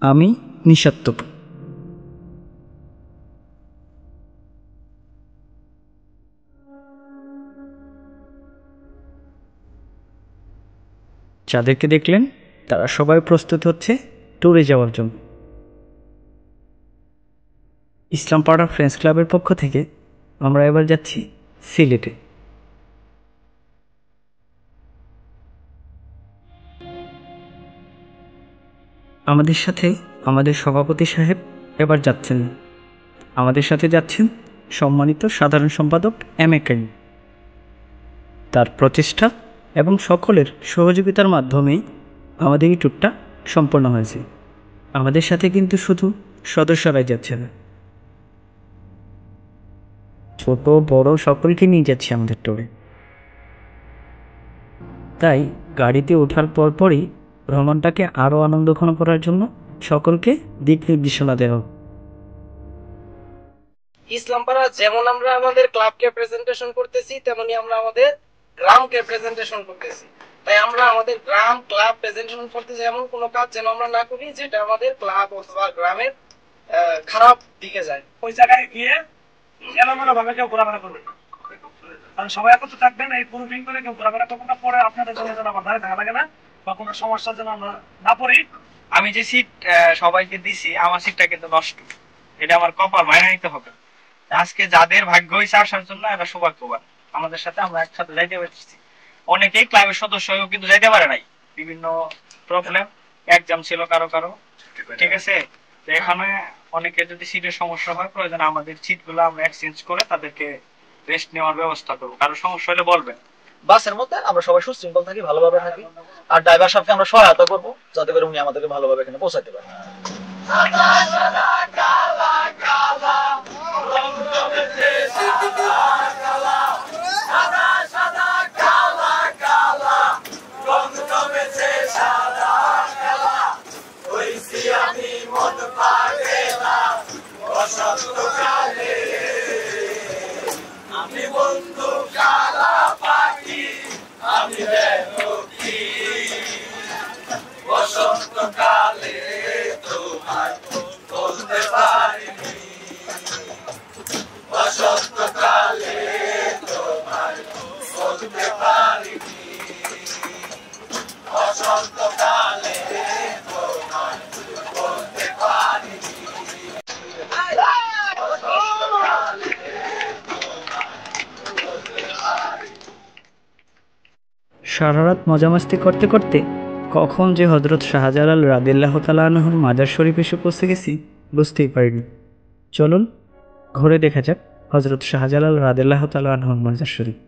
আমি নিঃস্বার্থ। যাদেরকে দেখলেন তারা সবাই প্রস্তুত হচ্ছে ট্যুরে যাওয়ার জন্য। ইসলামপাড়া ফ্রেন্ডস ক্লাবের পক্ষ থেকে আমরা এবার যাচ্ছি সিলেটে। আমাদের সাথে আমাদের সভাপতি সাহেব এবার যাচ্ছেন। আমাদের সাথে যাচ্ছেন সম্মানিত সাধারণ সম্পাদক এম এ কাইম। তার প্রচেষ্টা এবং সকলের সহযোগিতার মাধ্যমেই আমাদের এই ট্যুরটা সম্পন্ন হয়েছে। আমাদের সাথে কিন্তু শুধু সদস্যরাই যাচ্ছে না, ছোট বড় সকলকে নিয়ে যাচ্ছি আমাদের ট্যুরে। তাই গাড়িতে ওঠার পরপরই ভ্রমণটাকে আরও আনন্দঘন করার জন্য সকলকে দিক নির্দেশনা দেওয়া। ইসলামপাড়া যেমন আমরা আমাদের ক্লাবকে প্রেজেন্টেশন করতেছি, তেমনি আমরা আমাদের গ্রামকে প্রেজেন্টেশন করতেছি। তাই আমরা আমাদের গ্রাম ক্লাব প্রেজেন্টেশন করতেছি, এমন কোনো কাজ যেন আমরা না করি যেটা আমাদের ক্লাব অথবা গ্রামের খারাপ দিকে যায়। ওই জায়গায় গিয়ে এলোমেলো ভাবে কেউ ঘোরাফেরা করবে না, কারণ সবাই একত্র থাকবেন। এই গ্রুপিং করে কেউ ঘোরাফেরা করবে না, পরে আপনাদের জন্য যেন আমার ধারে থাকা লাগে না বা কোনো সমস্যার জন্য আমরা না পড়ি। আমি যে সিট সবাইকে দিছি, আমার সিটটা কিন্তু নষ্ট, এটা আমার কপাল, মাইনে নিতে হবে। আজকে যাদের ভাগ্য হয়েছে আসার জন্য এরা সৌভাগ্যবান, আমাদের সাথে আমরা একসাথে যাইতে পারছি। অনেকেই ক্লাবের সদস্য হয়েও কিন্তু যাইতে পারে নাই, বিভিন্ন প্রবলেম, এক্সাম ছিল কারো কারো, ঠিক আছে। তো এখানে অনেকের যদি সিটের সমস্যা হয়, প্রয়োজন আমাদের সিটগুলো আমরা এক্সচেঞ্জ করে তাদেরকে রেস্ট নেওয়ার ব্যবস্থা করবো। কারো সমস্যা হলে বলবেন। বাসের মধ্যে আমরা সবাই সুশৃঙ্খল থাকি, ভালোভাবে থাকি, আর ড্রাইভার সাহেবকে আমরা সহায়তা করবো যাতে করে উনি আমাদেরকে ভালোভাবে এখানে পৌঁছাতে পারেন। আমি বন্ধু কালা পাখি, আমি দেখি বসন্তকালে তোমায় বলতে পারিনি, বসন্তকালে তোমায় বলতে পারিনি, বসন্তকালে তোমায় বলতে পারিনি। সারা রাত মজামাস্তি করতে করতে কখন যে হজরত শাহজালাল রাদিয়াল্লাহু তাআলা আনহুর মাজার শরীফ এসে পৌঁছে গেছি বুঝতেই পারিনি। চলুন ঘুরে দেখা যাক হজরত শাহজালাল রাদিয়াল্লাহু তাআলা আনহুর মাজার শরীফ।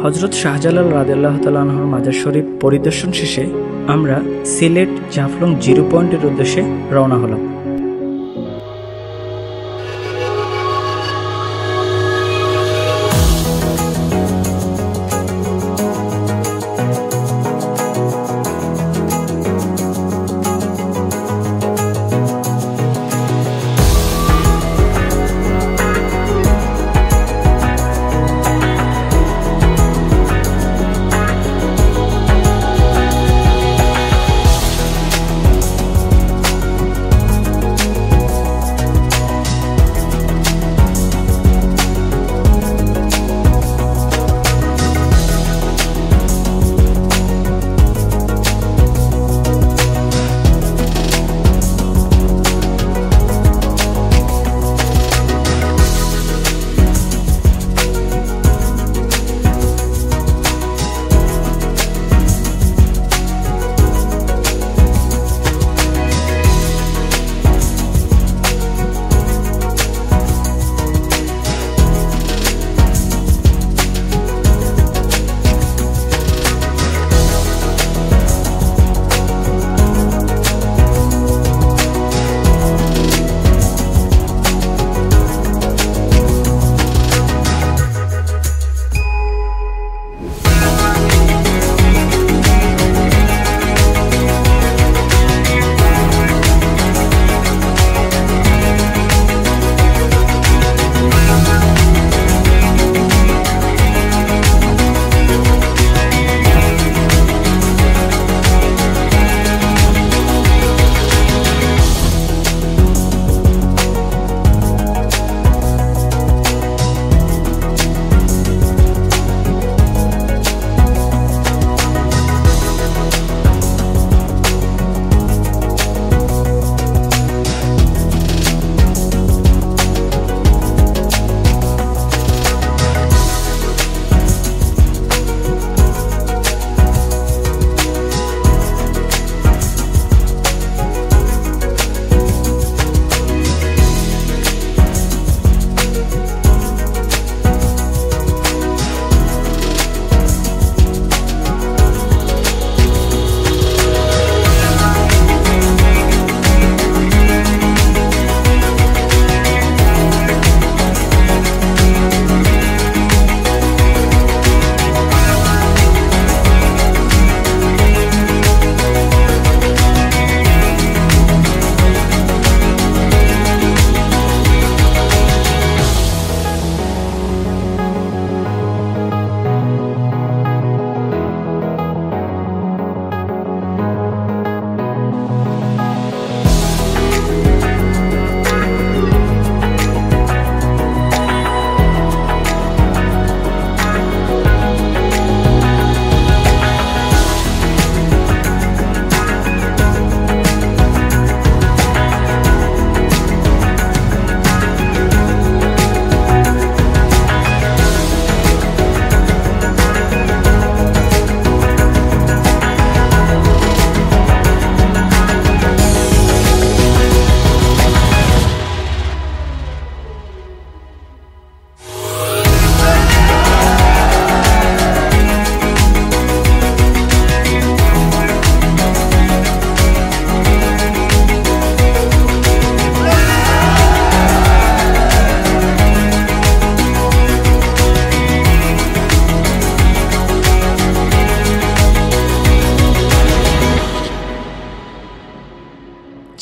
হজরত শাহজালাল রাদিয়াল্লাহু তাআলা আনহুর মাজার শরীফ পরিদর্শন শেষে আমরা সিলেট জাফলং 0 পয়েন্টের উদ্দেশ্যে রওনা হলাম।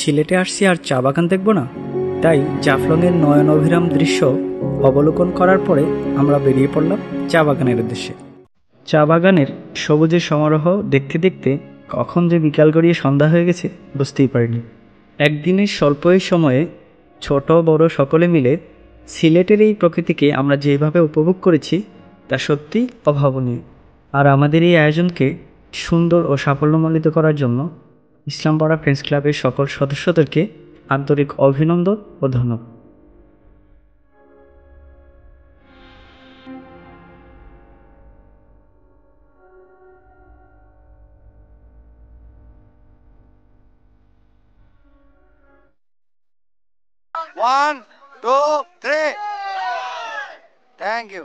সিলেটে আসছি আর চা বাগান দেখব না, তাই জাফলংয়ের নয়ন অভিরাম দৃশ্য অবলোকন করার পরে আমরা বেরিয়ে পড়লাম চা বাগানের উদ্দেশ্যে। চা বাগানের সবুজের সমারোহ দেখতে দেখতে কখন যে বিকাল গড়িয়ে সন্ধ্যা হয়ে গেছে বুঝতেই পারিনি। একদিনের স্বল্প সময়ে ছোট বড় সকলে মিলে সিলেটের এই প্রকৃতিকে আমরা যেভাবে উপভোগ করেছি তা সত্যি অভাবনীয়। আর আমাদের এই আয়োজনকে সুন্দর ও সাফল্যমণ্ডিত করার জন্য ইসলামপাড়া ফ্রেন্ডস ক্লাবের সকল সদস্যদেরকে আন্তরিক অভিনন্দন ও ধন্যবাদ। One, two, three. Thank you.